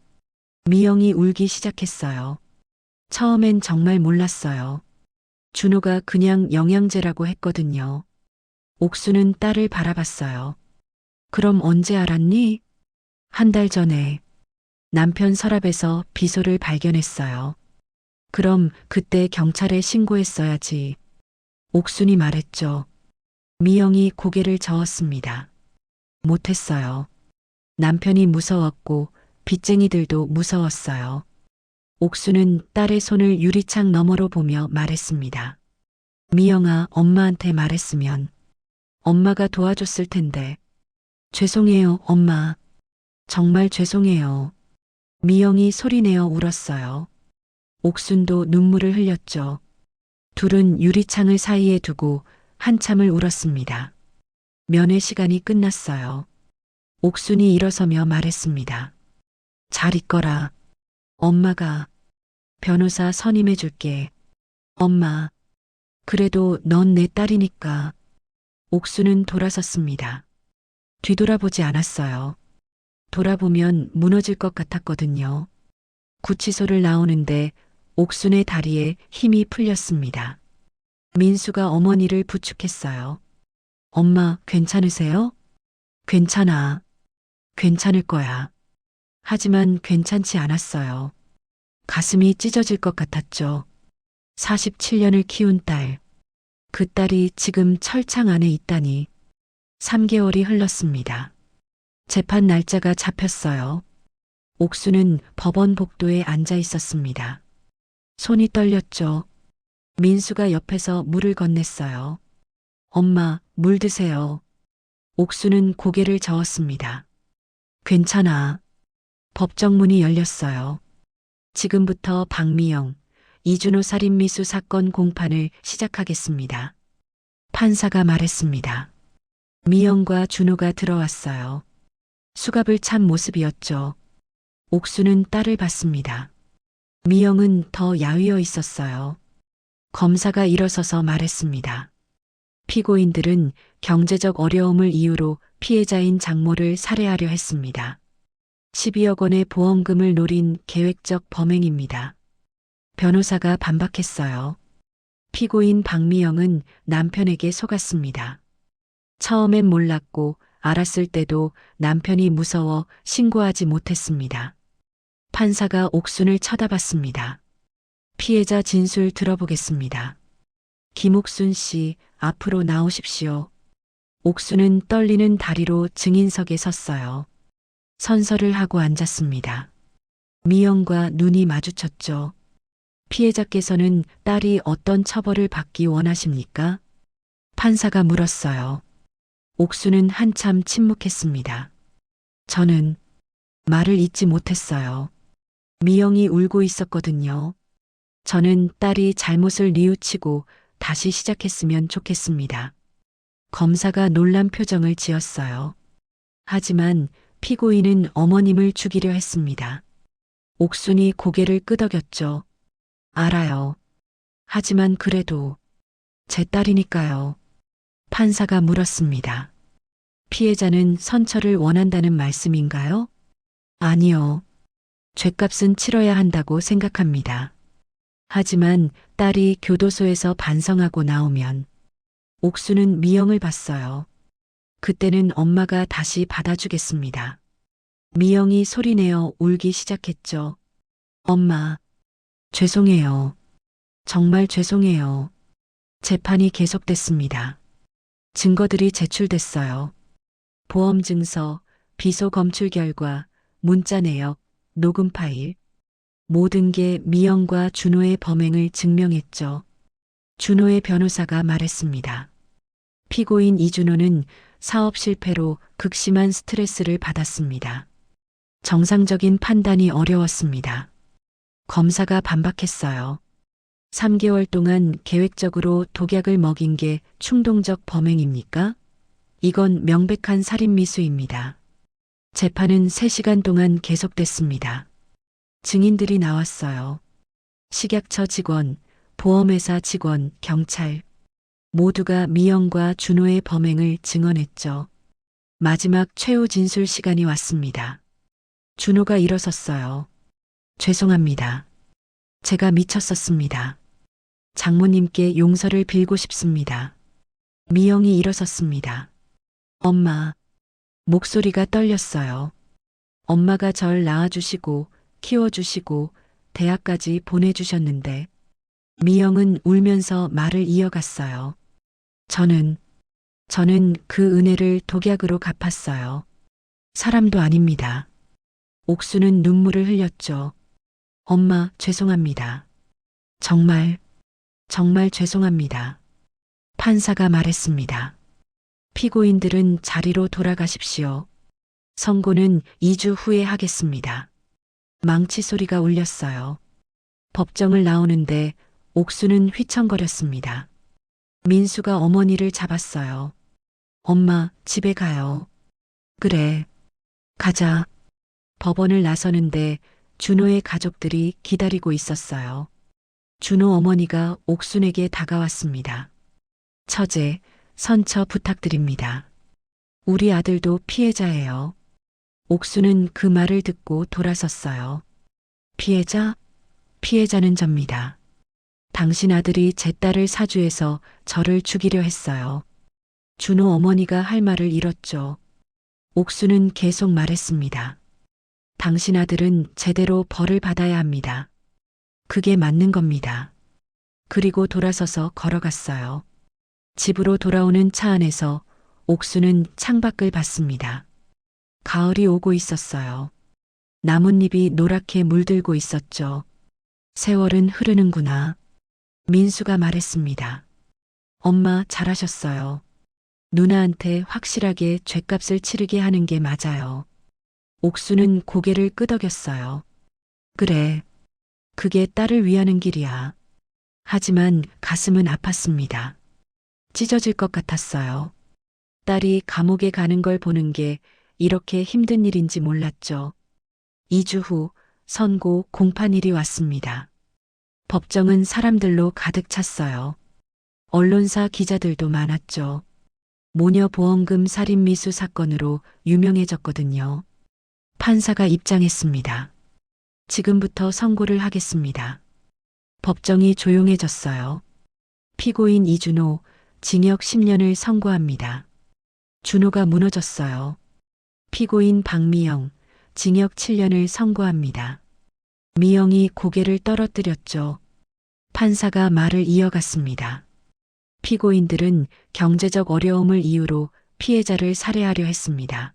미영이 울기 시작했어요. 처음엔 정말 몰랐어요. 준호가 그냥 영양제라고 했거든요. 옥수는 딸을 바라봤어요. 그럼 언제 알았니? 한 달 전에 남편 서랍에서 비소를 발견했어요. 그럼 그때 경찰에 신고했어야지. 옥순이 말했죠. 미영이 고개를 저었습니다. 못했어요. 남편이 무서웠고 빚쟁이들도 무서웠어요. 옥수는 딸의 손을 유리창 너머로 보며 말했습니다. 미영아, 엄마한테 말했으면 엄마가 도와줬을 텐데. 죄송해요, 엄마. 정말 죄송해요. 미영이 소리내어 울었어요. 옥순도 눈물을 흘렸죠. 둘은 유리창을 사이에 두고 한참을 울었습니다. 면회 시간이 끝났어요. 옥순이 일어서며 말했습니다. 잘 있거라. 엄마가 변호사 선임해 줄게. 엄마, 그래도 넌 내 딸이니까. 옥수는 돌아섰습니다. 뒤돌아보지 않았어요. 돌아보면 무너질 것 같았거든요. 구치소를 나오는데 옥순의 다리에 힘이 풀렸습니다. 민수가 어머니를 부축했어요. 엄마, 괜찮으세요? 괜찮아. 괜찮을 거야. 하지만 괜찮지 않았어요. 가슴이 찢어질 것 같았죠. 47년을 키운 딸. 그 딸이 지금 철창 안에 있다니. 3개월이 흘렀습니다. 재판 날짜가 잡혔어요. 옥수는 법원 복도에 앉아 있었습니다. 손이 떨렸죠. 민수가 옆에서 물을 건넸어요. 엄마, 물 드세요. 옥수는 고개를 저었습니다. 괜찮아. 법정문이 열렸어요. 지금부터 박미영, 이준호 살인미수 사건 공판을 시작하겠습니다. 판사가 말했습니다. 미영과 준호가 들어왔어요. 수갑을 찬 모습이었죠. 옥수는 딸을 봤습니다. 미영은 더 야위어 있었어요. 검사가 일어서서 말했습니다. 피고인들은 경제적 어려움을 이유로 피해자인 장모를 살해하려 했습니다. 12억 원의 보험금을 노린 계획적 범행입니다. 변호사가 반박했어요. 피고인 박미영은 남편에게 속았습니다. 처음엔 몰랐고 알았을 때도 남편이 무서워 신고하지 못했습니다. 판사가 옥순을 쳐다봤습니다. 피해자 진술 들어보겠습니다. 김옥순 씨, 앞으로 나오십시오. 옥순은 떨리는 다리로 증인석에 섰어요. 선서를 하고 앉았습니다. 미영과 눈이 마주쳤죠. 피해자께서는 딸이 어떤 처벌을 받기 원하십니까? 판사가 물었어요. 옥수는 한참 침묵했습니다. 저는 말을 잇지 못했어요. 미영이 울고 있었거든요. 저는 딸이 잘못을 뉘우치고 다시 시작했으면 좋겠습니다. 검사가 놀란 표정을 지었어요. 하지만 피고인은 어머님을 죽이려 했습니다. 옥순이 고개를 끄덕였죠. 알아요. 하지만 그래도 제 딸이니까요. 판사가 물었습니다. 피해자는 선처를 원한다는 말씀인가요? 아니요. 죗값은 치러야 한다고 생각합니다. 하지만 딸이 교도소에서 반성하고 나오면 옥수는 미영을 봤어요. 그때는 엄마가 다시 받아주겠습니다. 미영이 소리내어 울기 시작했죠. 엄마, 죄송해요. 정말 죄송해요. 재판이 계속됐습니다. 증거들이 제출됐어요. 보험 증서, 비소 검출 결과, 문자 내역, 녹음 파일. 모든 게 미영과 준호의 범행을 증명했죠. 준호의 변호사가 말했습니다. 피고인 이준호는 사업 실패로 극심한 스트레스를 받았습니다. 정상적인 판단이 어려웠습니다. 검사가 반박했어요. 3개월 동안 계획적으로 독약을 먹인 게 충동적 범행입니까? 이건 명백한 살인미수입니다. 재판은 3시간 동안 계속됐습니다. 증인들이 나왔어요. 식약처 직원, 보험회사 직원, 경찰. 모두가 미영과 준호의 범행을 증언했죠. 마지막 최후 진술 시간이 왔습니다. 준호가 일어섰어요. 죄송합니다. 제가 미쳤었습니다. 장모님께 용서를 빌고 싶습니다. 미영이 일어섰습니다. 엄마. 목소리가 떨렸어요. 엄마가 절 낳아주시고 키워주시고 대학까지 보내주셨는데 미영은 울면서 말을 이어갔어요. 저는 그 은혜를 독약으로 갚았어요. 사람도 아닙니다. 옥수는 눈물을 흘렸죠. 엄마, 죄송합니다. 정말 죄송합니다. 판사가 말했습니다. 피고인들은 자리로 돌아가십시오. 선고는 2주 후에 하겠습니다. 망치 소리가 울렸어요. 법정을 나오는데 옥수는 휘청거렸습니다. 민수가 어머니를 잡았어요. 엄마, 집에 가요. 그래, 가자. 법원을 나서는데 준호의 가족들이 기다리고 있었어요. 준호 어머니가 옥순에게 다가왔습니다. 처제, 선처 부탁드립니다. 우리 아들도 피해자예요. 옥수는 그 말을 듣고 돌아섰어요. 피해자? 피해자는 접니다. 당신 아들이 제 딸을 사주해서 저를 죽이려 했어요. 준호 어머니가 할 말을 잃었죠. 옥수는 계속 말했습니다. 당신 아들은 제대로 벌을 받아야 합니다. 그게 맞는 겁니다. 그리고 돌아서서 걸어갔어요. 집으로 돌아오는 차 안에서 옥수는 창밖을 봤습니다. 가을이 오고 있었어요. 나뭇잎이 노랗게 물들고 있었죠. 세월은 흐르는구나. 민수가 말했습니다. 엄마 잘하셨어요. 누나한테 확실하게 죗값을 치르게 하는 게 맞아요. 옥수는 고개를 끄덕였어요. 그래. 그게 딸을 위하는 길이야. 하지만 가슴은 아팠습니다. 찢어질 것 같았어요. 딸이 감옥에 가는 걸 보는 게 이렇게 힘든 일인지 몰랐죠. 2주 후 선고 공판일이 왔습니다. 법정은 사람들로 가득 찼어요. 언론사 기자들도 많았죠. 모녀 보험금 살인 미수 사건으로 유명해졌거든요. 판사가 입장했습니다. 지금부터 선고를 하겠습니다. 법정이 조용해졌어요. 피고인 이준호 징역 10년을 선고합니다. 준호가 무너졌어요. 피고인 박미영 징역 7년을 선고합니다. 미영이 고개를 떨어뜨렸죠. 판사가 말을 이어갔습니다. 피고인들은 경제적 어려움을 이유로 피해자를 살해하려 했습니다.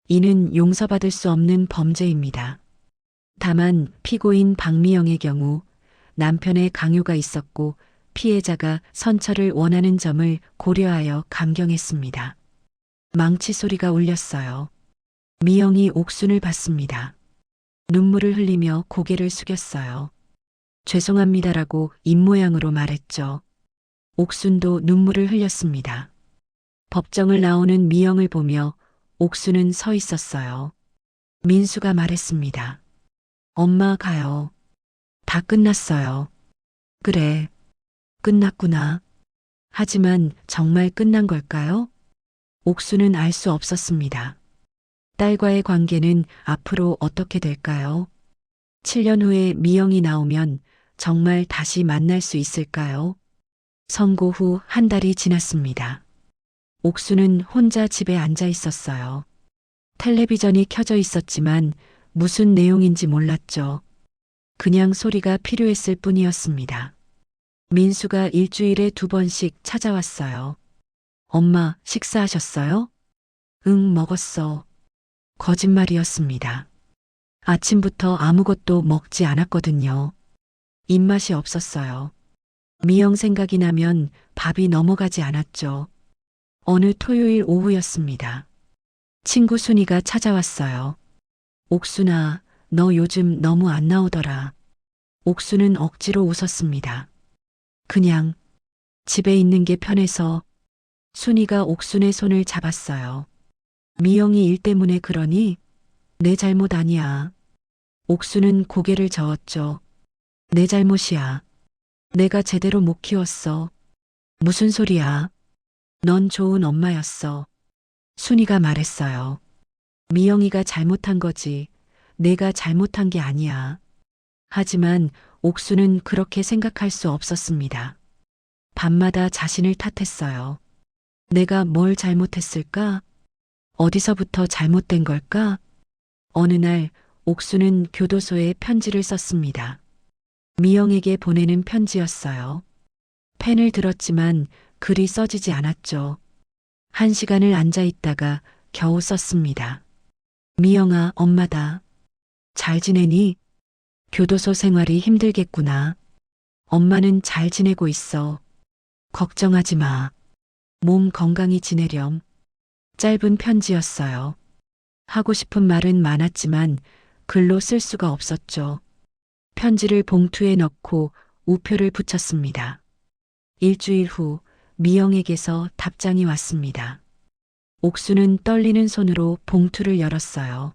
이는 용서받을 수 없는 범죄입니다. 다만 피고인 박미영의 경우 남편의 강요가 있었고 피해자가 선처를 원하는 점을 고려하여 감경했습니다. 망치 소리가 울렸어요. 미영이 옥순을 봤습니다. 눈물을 흘리며 고개를 숙였어요. 죄송합니다라고 입모양으로 말했죠. 옥순도 눈물을 흘렸습니다. 법정을 나오는 미영을 보며 옥순은 서 있었어요. 민수가 말했습니다. 엄마 가요. 다 끝났어요. 그래. 끝났구나. 하지만 정말 끝난 걸까요? 옥수는 알 수 없었습니다. 딸과의 관계는 앞으로 어떻게 될까요? 7년 후에 미영이 나오면 정말 다시 만날 수 있을까요? 선고 후 한 달이 지났습니다. 옥수는 혼자 집에 앉아 있었어요. 텔레비전이 켜져 있었지만 무슨 내용인지 몰랐죠. 그냥 소리가 필요했을 뿐이었습니다. 민수가 일주일에 2번씩 찾아왔어요. 엄마, 식사하셨어요? 응, 먹었어. 거짓말이었습니다. 아침부터 아무것도 먹지 않았거든요. 입맛이 없었어요. 미영 생각이 나면 밥이 넘어가지 않았죠. 어느 토요일 오후였습니다. 친구 순이가 찾아왔어요. 옥순아, 너 요즘 너무 안 나오더라. 옥순은 억지로 웃었습니다. 그냥 집에 있는 게 편해서. 순이가 옥순의 손을 잡았어요. 미영이 일 때문에 그러니? 내 잘못 아니야. 옥순은 고개를 저었죠. 내 잘못이야. 내가 제대로 못 키웠어. 무슨 소리야? 넌 좋은 엄마였어. 순이가 말했어요. 미영이가 잘못한 거지. 내가 잘못한 게 아니야. 하지만 옥수는 그렇게 생각할 수 없었습니다. 밤마다 자신을 탓했어요. 내가 뭘 잘못했을까? 어디서부터 잘못된 걸까? 어느 날 옥수는 교도소에 편지를 썼습니다. 미영에게 보내는 편지였어요. 펜을 들었지만 글이 써지지 않았죠. 1시간을 앉아 있다가 겨우 썼습니다. 미영아, 엄마다. 잘 지내니? 교도소 생활이 힘들겠구나. 엄마는 잘 지내고 있어. 걱정하지 마. 몸 건강히 지내렴. 짧은 편지였어요. 하고 싶은 말은 많았지만 글로 쓸 수가 없었죠. 편지를 봉투에 넣고 우표를 붙였습니다. 일주일 후 미영에게서 답장이 왔습니다. 옥수는 떨리는 손으로 봉투를 열었어요.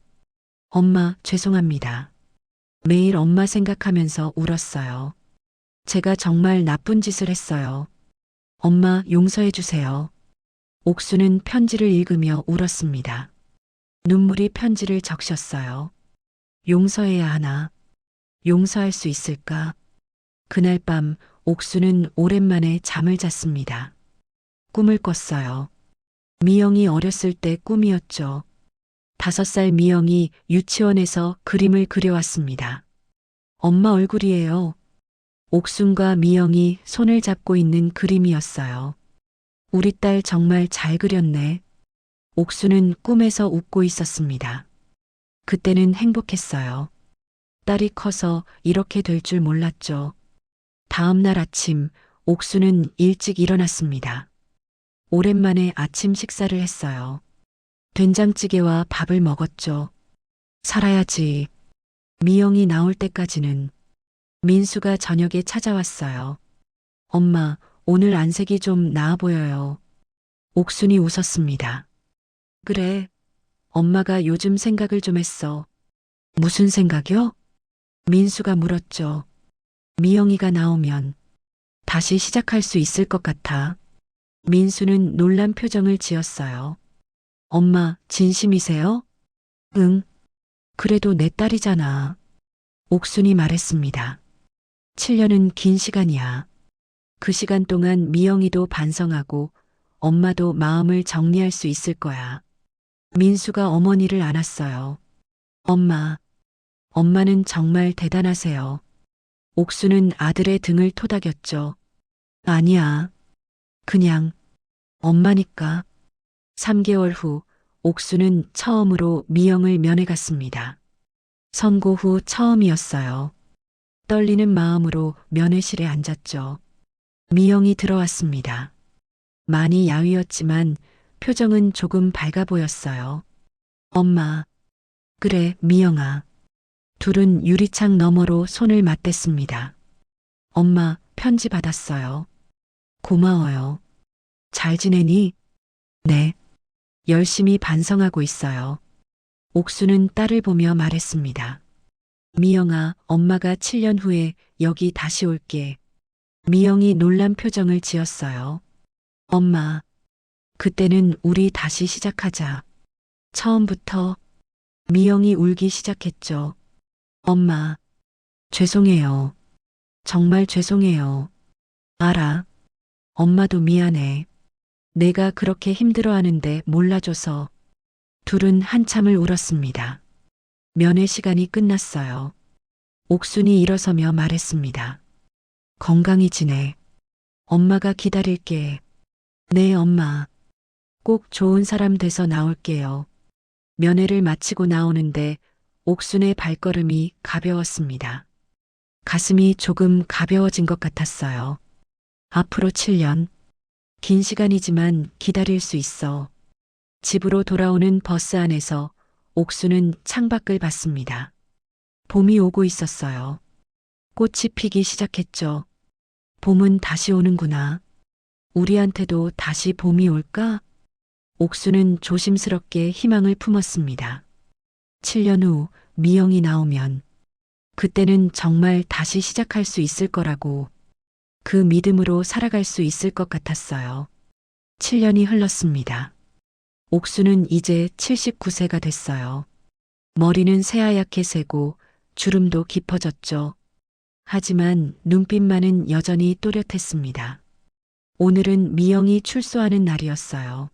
엄마, 죄송합니다. 매일 엄마 생각하면서 울었어요. 제가 정말 나쁜 짓을 했어요. 엄마, 용서해 주세요. 옥수는 편지를 읽으며 울었습니다. 눈물이 편지를 적셨어요. 용서해야 하나? 용서할 수 있을까? 그날 밤 옥수는 오랜만에 잠을 잤습니다. 꿈을 꿨어요. 미영이 어렸을 때 꿈이었죠. 5살 미영이 유치원에서 그림을 그려왔습니다. 엄마 얼굴이에요. 옥순과 미영이 손을 잡고 있는 그림이었어요. 우리 딸 정말 잘 그렸네. 옥수는 꿈에서 웃고 있었습니다. 그때는 행복했어요. 딸이 커서 이렇게 될 줄 몰랐죠. 다음 날 아침 옥수는 일찍 일어났습니다. 오랜만에 아침 식사를 했어요. 된장찌개와 밥을 먹었죠. 살아야지. 미영이 나올 때까지는. 민수가 저녁에 찾아왔어요. 엄마, 오늘 안색이 좀 나아 보여요. 옥순이 웃었습니다. 그래. 엄마가 요즘 생각을 좀 했어. 무슨 생각이요? 민수가 물었죠. 미영이가 나오면 다시 시작할 수 있을 것 같아. 민수는 놀란 표정을 지었어요. 엄마, 진심이세요? 응. 그래도 내 딸이잖아. 옥순이 말했습니다. 7년은 긴 시간이야. 그 시간 동안 미영이도 반성하고 엄마도 마음을 정리할 수 있을 거야. 민수가 어머니를 안았어요. 엄마, 엄마는 정말 대단하세요. 옥수는 아들의 등을 토닥였죠. 아니야. 그냥 엄마니까. 3개월 후 옥수는 처음으로 미영을 면회 갔습니다. 선고 후 처음이었어요. 떨리는 마음으로 면회실에 앉았죠. 미영이 들어왔습니다. 많이 야위었지만 표정은 조금 밝아 보였어요. 엄마. 그래, 미영아. 둘은 유리창 너머로 손을 맞댔습니다. 엄마, 편지 받았어요. 고마워요. 잘 지내니? 네. 열심히 반성하고 있어요. 옥수는 딸을 보며 말했습니다. 미영아, 엄마가 7년 후에 여기 다시 올게. 미영이 놀란 표정을 지었어요. 엄마, 그때는 우리 다시 시작하자. 처음부터 미영이 울기 시작했죠. 엄마, 죄송해요. 정말 죄송해요. 알아. 엄마도 미안해. 내가 그렇게 힘들어하는데 몰라줘서. 둘은 한참을 울었습니다. 면회 시간이 끝났어요. 옥순이 일어서며 말했습니다. 건강히 지내. 엄마가 기다릴게. 네, 엄마. 꼭 좋은 사람 돼서 나올게요. 면회를 마치고 나오는데 옥순의 발걸음이 가벼웠습니다. 가슴이 조금 가벼워진 것 같았어요. 앞으로 7년. 긴 시간이지만 기다릴 수 있어. 집으로 돌아오는 버스 안에서 옥수는 창밖을 봤습니다. 봄이 오고 있었어요. 꽃이 피기 시작했죠. 봄은 다시 오는구나. 우리한테도 다시 봄이 올까? 옥수는 조심스럽게 희망을 품었습니다. 7년 후 미영이 나오면 그때는 정말 다시 시작할 수 있을 거라고 그 믿음으로 살아갈 수 있을 것 같았어요. 7년이 흘렀습니다. 옥수는 이제 79세가 됐어요. 머리는 새하얗게 새고 주름도 깊어졌죠. 하지만 눈빛만은 여전히 또렷했습니다. 오늘은 미영이 출소하는 날이었어요.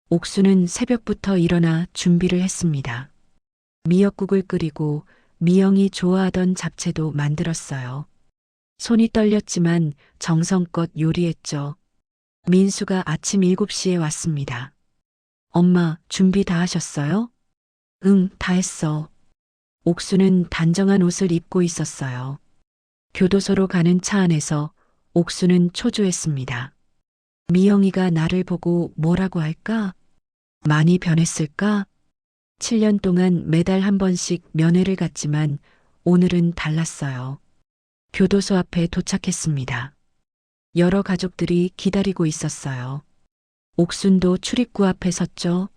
옥수는 새벽부터 일어나 준비를 했습니다. 미역국을 끓이고 미영이 좋아하던 잡채도 만들었어요. 손이 떨렸지만 정성껏 요리했죠. 민수가 아침 7시에 왔습니다. 엄마, 준비 다 하셨어요? 응, 다 했어. 옥수는 단정한 옷을 입고 있었어요. 교도소로 가는 차 안에서 옥수는 초조했습니다. 미영이가 나를 보고 뭐라고 할까? 많이 변했을까? 7년 동안 매달 한 번씩 면회를 갔지만 오늘은 달랐어요. 교도소 앞에 도착했습니다. 여러 가족들이 기다리고 있었어요. 옥순도 출입구 앞에 섰죠.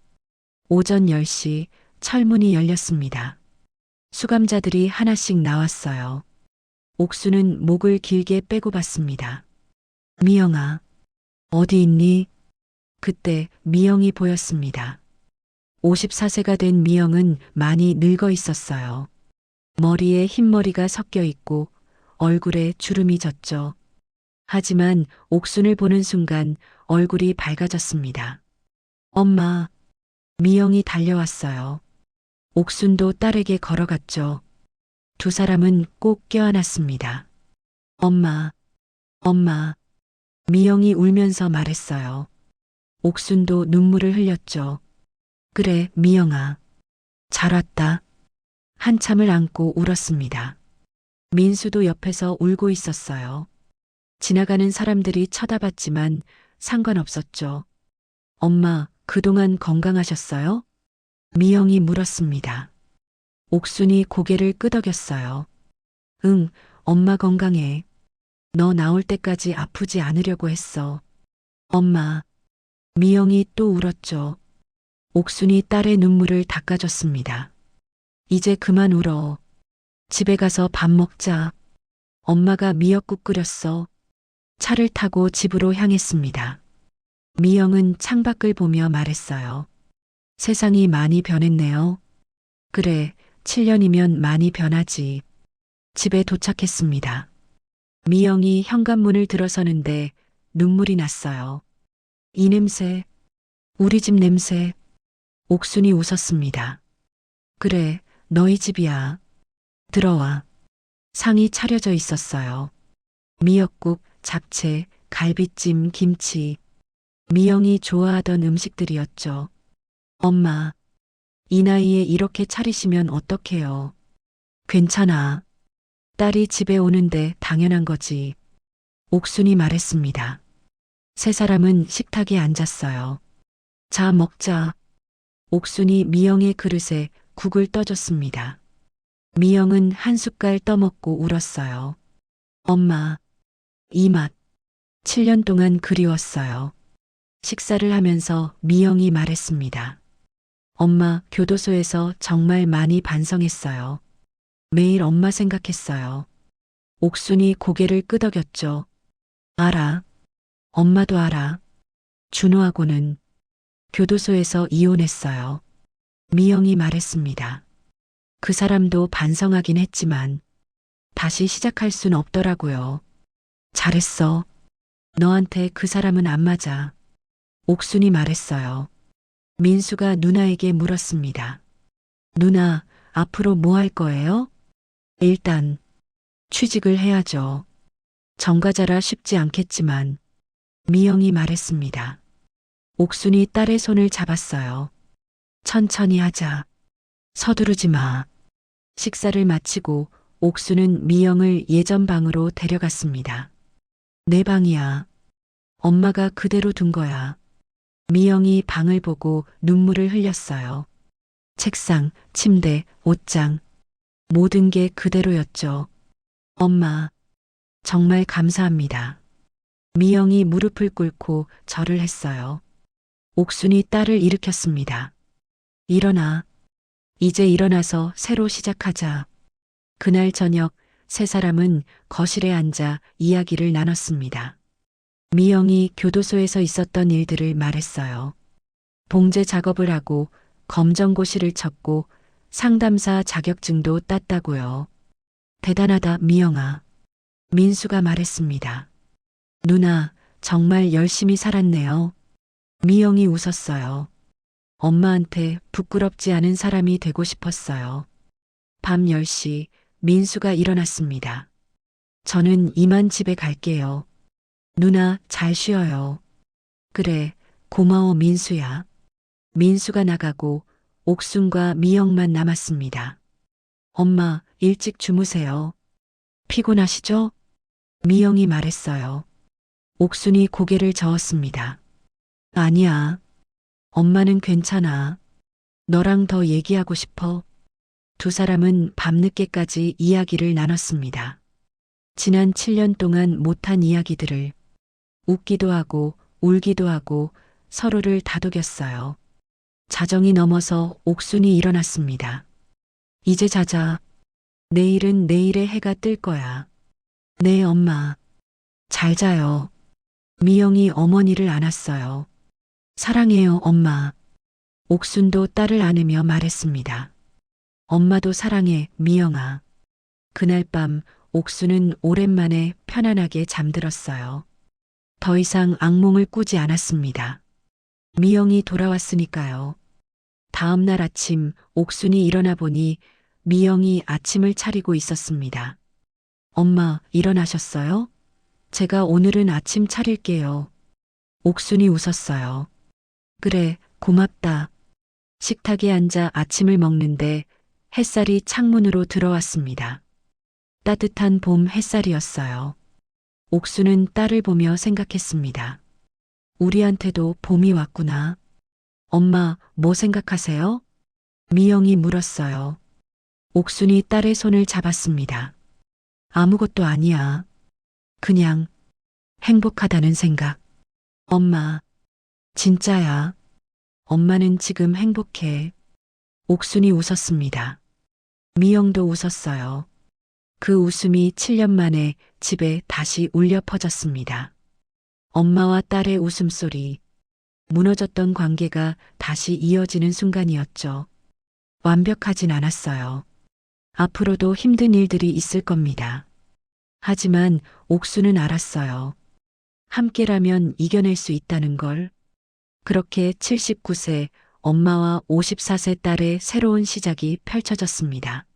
오전 10시 철문이 열렸습니다. 수감자들이 하나씩 나왔어요. 옥수는 목을 길게 빼고 봤습니다. 미영아, 어디 있니? 그때 미영이 보였습니다. 54세가 된 미영은 많이 늙어 있었어요. 머리에 흰머리가 섞여 있고 얼굴에 주름이 졌죠. 하지만 옥순을 보는 순간 얼굴이 밝아졌습니다. 엄마, 미영이 달려왔어요. 옥순도 딸에게 걸어갔죠. 두 사람은 꼭 껴안았습니다. 엄마, 엄마, 미영이 울면서 말했어요. 옥순도 눈물을 흘렸죠. 그래, 미영아. 잘 왔다. 한참을 안고 울었습니다. 민수도 옆에서 울고 있었어요. 지나가는 사람들이 쳐다봤지만 상관없었죠. 엄마, 그동안 건강하셨어요? 미영이 물었습니다. 옥순이 고개를 끄덕였어요. 응, 엄마 건강해. 너 나올 때까지 아프지 않으려고 했어. 엄마. 미영이 또 울었죠. 옥순이 딸의 눈물을 닦아줬습니다. 이제 그만 울어. 집에 가서 밥 먹자. 엄마가 미역국 끓였어. 차를 타고 집으로 향했습니다. 미영은 창밖을 보며 말했어요. 세상이 많이 변했네요. 그래, 7년이면 많이 변하지. 집에 도착했습니다. 미영이 현관문을 들어서는데 눈물이 났어요. 이 냄새, 우리 집 냄새. 옥순이 웃었습니다. 그래, 너희 집이야. 들어와. 상이 차려져 있었어요. 미역국, 잡채, 갈비찜, 김치. 미영이 좋아하던 음식들이었죠. 엄마, 이 나이에 이렇게 차리시면 어떡해요. 괜찮아. 딸이 집에 오는데 당연한 거지. 옥순이 말했습니다. 세 사람은 식탁에 앉았어요. 자, 먹자. 옥순이 미영의 그릇에 국을 떠줬습니다. 미영은 한 숟갈 떠먹고 울었어요. 엄마, 이 맛, 7년 동안 그리웠어요. 식사를 하면서 미영이 말했습니다. 엄마, 교도소에서 정말 많이 반성했어요. 매일 엄마 생각했어요. 옥순이 고개를 끄덕였죠. 알아. 엄마도 알아. 준호하고는 교도소에서 이혼했어요. 미영이 말했습니다. 그 사람도 반성하긴 했지만 다시 시작할 순 없더라고요. 잘했어. 너한테 그 사람은 안 맞아. 옥순이 말했어요. 민수가 누나에게 물었습니다. 누나, 앞으로 뭐 할 거예요? 일단 취직을 해야죠. 정과자라 쉽지 않겠지만 미영이 말했습니다. 옥순이 딸의 손을 잡았어요. 천천히 하자. 서두르지 마. 식사를 마치고 옥수는 미영을 예전 방으로 데려갔습니다. 내 방이야. 엄마가 그대로 둔 거야. 미영이 방을 보고 눈물을 흘렸어요. 책상, 침대, 옷장, 모든 게 그대로였죠. 엄마, 정말 감사합니다. 미영이 무릎을 꿇고 절을 했어요. 옥순이 딸을 일으켰습니다. 일어나. 이제 일어나서 새로 시작하자. 그날 저녁 세 사람은 거실에 앉아 이야기를 나눴습니다. 미영이 교도소에서 있었던 일들을 말했어요. 봉제 작업을 하고 검정고시를 쳤고 상담사 자격증도 땄다고요. 대단하다, 미영아. 민수가 말했습니다. 누나, 정말 열심히 살았네요. 미영이 웃었어요. 엄마한테 부끄럽지 않은 사람이 되고 싶었어요. 밤 10시 민수가 일어났습니다. 저는 이만 집에 갈게요. 누나, 잘 쉬어요. 그래, 고마워, 민수야. 민수가 나가고 옥순과 미영만 남았습니다. 엄마, 일찍 주무세요. 피곤하시죠? 미영이 말했어요. 옥순이 고개를 저었습니다. 아니야. 엄마는 괜찮아. 너랑 더 얘기하고 싶어. 두 사람은 밤늦게까지 이야기를 나눴습니다. 지난 7년 동안 못한 이야기들을 웃기도 하고 울기도 하고 서로를 다독였어요. 자정이 넘어서 옥순이 일어났습니다. 이제 자자. 내일은 내일의 해가 뜰 거야. 네, 엄마. 잘 자요. 미영이 어머니를 안았어요. 사랑해요, 엄마. 옥순도 딸을 안으며 말했습니다. 엄마도 사랑해, 미영아. 그날 밤 옥순은 오랜만에 편안하게 잠들었어요. 더 이상 악몽을 꾸지 않았습니다. 미영이 돌아왔으니까요. 다음 날 아침 옥순이 일어나 보니 미영이 아침을 차리고 있었습니다. 엄마, 일어나셨어요? 제가 오늘은 아침 차릴게요. 옥순이 웃었어요. 그래, 고맙다. 식탁에 앉아 아침을 먹는데 햇살이 창문으로 들어왔습니다. 따뜻한 봄 햇살이었어요. 옥수는 딸을 보며 생각했습니다. 우리한테도 봄이 왔구나. 엄마, 뭐 생각하세요? 미영이 물었어요. 옥순이 딸의 손을 잡았습니다. 아무것도 아니야. 그냥 행복하다는 생각. 엄마, 진짜야. 엄마는 지금 행복해. 옥순이 웃었습니다. 미영도 웃었어요. 그 웃음이 7년 만에 집에 다시 울려 퍼졌습니다. 엄마와 딸의 웃음소리, 무너졌던 관계가 다시 이어지는 순간이었죠. 완벽하진 않았어요. 앞으로도 힘든 일들이 있을 겁니다. 하지만 옥수는 알았어요. 함께라면 이겨낼 수 있다는 걸. 그렇게 79세 엄마와 54세 딸의 새로운 시작이 펼쳐졌습니다.